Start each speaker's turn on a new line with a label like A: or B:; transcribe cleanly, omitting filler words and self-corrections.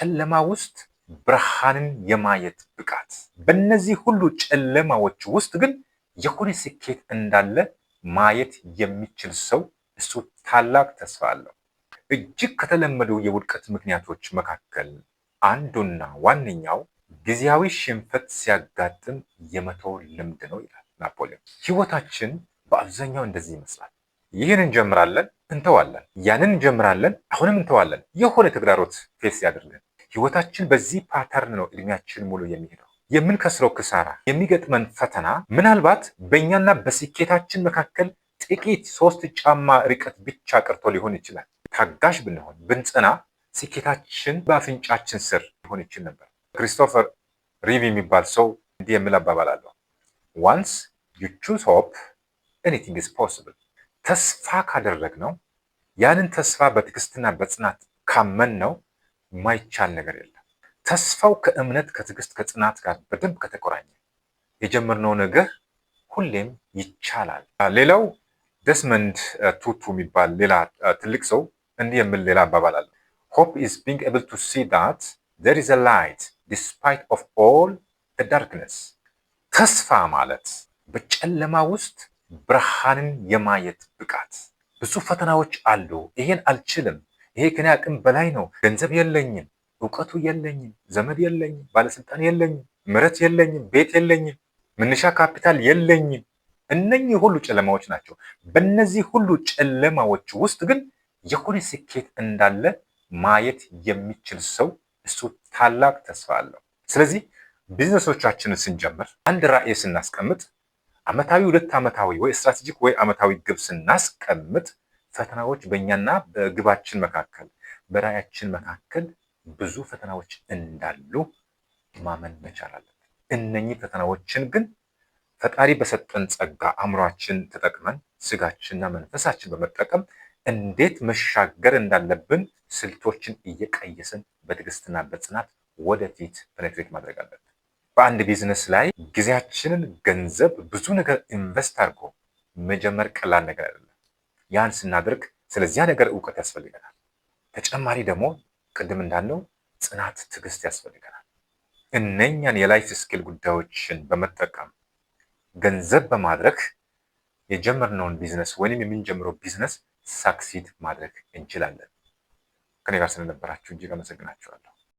A: በጨለማ ውስጥ ብርሃንን የማየት ብቃት። በእነዚህ ሁሉ ጨለማዎች ውስጥ ግን የሆነ ስኬት እንዳለ ማየት የሚችል ሰው እሱ ታላቅ ተስፋ አለው። እጅግ ከተለመዱ የውድቀት ምክንያቶች መካከል አንዱና ዋነኛው ጊዜያዊ ሽንፈት ሲያጋጥም የመተው ልምድ ነው ይላል ናፖሊዮን። ህይወታችን በአብዛኛው እንደዚህ ይመስላል። ይህን እንጀምራለን፣ እንተዋለን፣ ያንን እንጀምራለን፣ አሁንም እንተዋለን። የሆነ ተግዳሮት ፌስ ያደርገን። ህይወታችን በዚህ ፓተርን ነው እድሜያችን ሙሉ የሚሄደው። የምንከስረው ክሳራ፣ የሚገጥመን ፈተና ምናልባት በእኛና በስኬታችን መካከል ጥቂት 3 ጫማ ርቀት ብቻ ቀርቶ ሊሆን ይችላል። ታጋሽ ብንሆን ብንጸና ስኬታችን በአፍንጫችን ስር ሊሆን ይችል ነበር። ክሪስቶፈር ሪቭ የሚባል ሰው እንዲህ የሚል አባባል አለው። ዋንስ ዩ ቹዝ ሆፕ ኤኒቲንግ ኢዝ ፖሲብል። ተስፋ ካደረግነው ያንን ተስፋ በትዕግስትና በጽናት ካመንነው የማይቻል ነገር የለም። ተስፋው ከእምነት ከትዕግስት ከጽናት ጋር በደንብ ከተቆራኘ የጀመርነው ነገር ሁሌም ይቻላል። ሌላው ደስመንድ ቱቱ የሚባል ሌላ ትልቅ ሰው እንዲህ የሚል ሌላ አባባል አለ። ሆፕ ኢዝ ቢንግ ኤብል ቱ ሲ ዳት ዜር ኢዝ አ ላይት ዲስፓይት ኦፍ ኦል ዘ ዳርክነስ። ተስፋ ማለት በጨለማ ውስጥ ብርሃንን የማየት ብቃት። ብዙ ፈተናዎች አሉ። ይሄን አልችልም፣ ይሄ ከኔ አቅም በላይ ነው፣ ገንዘብ የለኝም፣ እውቀቱ የለኝም፣ ዘመድ የለኝም፣ ባለስልጣን የለኝም፣ ምረት የለኝም፣ ቤት የለኝም፣ መነሻ ካፒታል የለኝም። እነኚህ ሁሉ ጨለማዎች ናቸው። በእነዚህ ሁሉ ጨለማዎች ውስጥ ግን የሆነ ስኬት እንዳለ ማየት የሚችል ሰው እሱ ታላቅ ተስፋ አለው። ስለዚህ ቢዝነሶቻችንን ስንጀምር አንድ ራዕይ ስናስቀምጥ ዓመታዊ፣ 2 ዓመታዊ ወይ ስትራቴጂክ ወይ ዓመታዊ ግብ ስናስቀምጥ ፈተናዎች በእኛና በግባችን መካከል በራዕያችን መካከል ብዙ ፈተናዎች እንዳሉ ማመን መቻል አለብን። እነኚህ ፈተናዎችን ግን ፈጣሪ በሰጠን ጸጋ አእምሯችን ተጠቅመን ስጋችንና መንፈሳችን በመጠቀም እንዴት መሻገር እንዳለብን ስልቶችን እየቀየስን በትዕግስትና በጽናት ወደፊት ፔኔትሬት ማድረግ አለብን። በአንድ ቢዝነስ ላይ ጊዜያችንን፣ ገንዘብ፣ ብዙ ነገር ኢንቨስት አድርጎ መጀመር ቀላል ነገር አይደለም። ያን ስናደርግ ስለዚያ ነገር እውቀት ያስፈልገናል። ተጨማሪ ደግሞ ቅድም እንዳልነው ጽናት፣ ትዕግስት ያስፈልገናል። እነኛን የላይፍ ስኪል ጉዳዮችን በመጠቀም ገንዘብ በማድረግ የጀመርነውን ቢዝነስ ወይም የምንጀምረው ቢዝነስ ሳክሲድ ማድረግ እንችላለን። ከኔ ጋር ስለነበራችሁ እጅግ አመሰግናችኋለሁ።